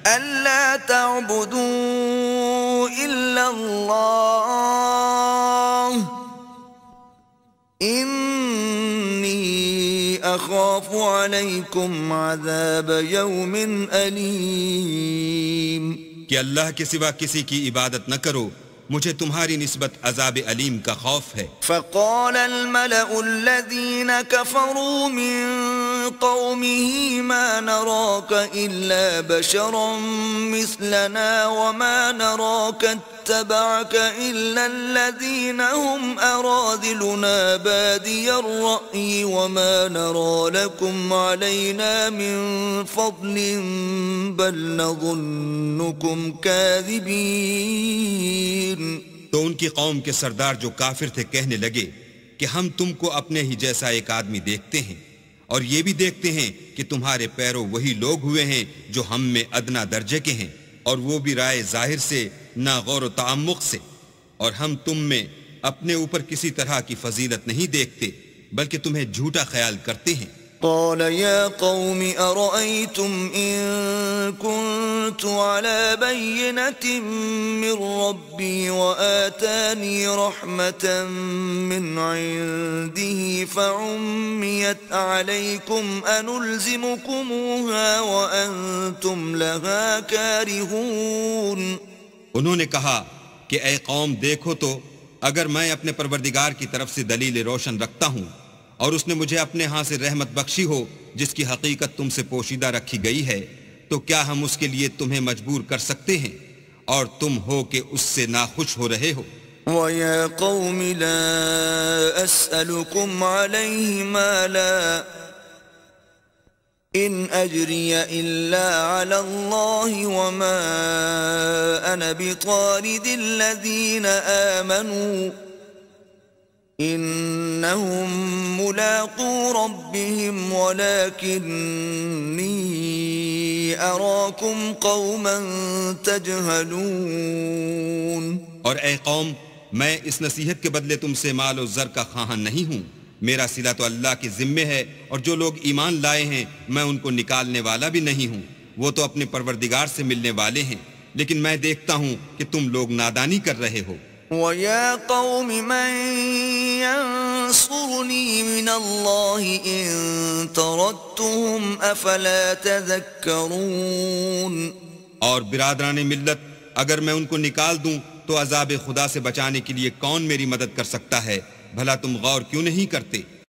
ألا تعبدوا إلا الله إني أخاف عليكم عذاب يوم أليم کہ اللہ کے سوا کسی کی عبادت نہ کرو، مجھے تمہاری نسبت عذاب علیم کا خوف ہے۔ فقال الملأ الذين كفروا من قومه ما نراك إلا بشرا مثلنا وما نراك اتبعك إلا الذين هم أراذلنا بادي الرأي وما نرى لكم علينا من فضل بل نظنكم كاذبين۔ تو ان کی قوم کے سردار جو کافر تھے کہنے لگے کہ ہم تم کو اپنے ہی جیسا ایک آدمی دیکھتے ہیں، اور یہ بھی دیکھتے ہیں کہ تمہارے پیرو وہی لوگ ہوئے ہیں جو ہم میں ادنا درجے کے ہیں، اور وہ بھی رائے ظاہر سے نہ غور و تعمق سے، اور ہم تم میں اپنے اوپر کسی طرح کی فضیلت نہیں دیکھتے بلکہ تمہیں جھوٹا خیال کرتے ہیں۔ قال يا قوم أرأيتم إن كنت على بينة من ربي وآتاني رحمة من عنده فعميت عليكم أنلزمكموها وأنتم لها كارهون۔ انہوں نے کہا کہ اے قوم دیکھو تو اگر میں اپنے پروردگار کی طرف سے دلیل روشن رکھتا ہوں اور اس نے مجھے اپنے ہاں سے رحمت بخشی ہو جس کی حقیقت تم سے پوشیدہ رکھی گئی ہے، تو کیا ہم اس کے لیے تمہیں مجبور کر سکتے ہیں اور تم ہو کہ اس سے ناخوش ہو رہے ہو؟ وَيَا قَوْمِ لَا أَسْأَلُكُمْ عَلَيْهِ مَالًا إِنْ أَجْرِيَ إِلَّا عَلَى اللَّهِ وَمَا أَنَا بِطَارِدِ الَّذِينَ آمَنُوا إِنَّهُمْ مُلَاقُو رَبِّهِمْ وَلَكِنِّي أَرَاكُمْ قَوْمًا تَجْهَلُونَ۔ اور اے قوم، میں اس نصیحت کے بدلے تم سے مال و زر کا خواہاں نہیں ہوں، میرا صلہ تو اللہ کے ذمے ہے، اور جو لوگ ایمان لائے ہیں میں ان کو نکالنے والا بھی نہیں ہوں، وہ تو اپنے پروردگار سے ملنے والے ہیں، لیکن میں دیکھتا ہوں کہ تم لوگ نادانی کر رہے ہو۔ وَيَا قَوْمِ مَنْ يَنْصُرُنِي مِنَ اللَّهِ إِن طَرَدتُّهُمْ أَفَلَا تَذَكَّرُونَ۔ اور برادران ملت، اگر میں ان کو نکال دوں تو عذاب خدا سے بچانے کے لیے کون میری مدد کر سکتا ہے؟ بھلا تم غور کیوں نہیں کرتے؟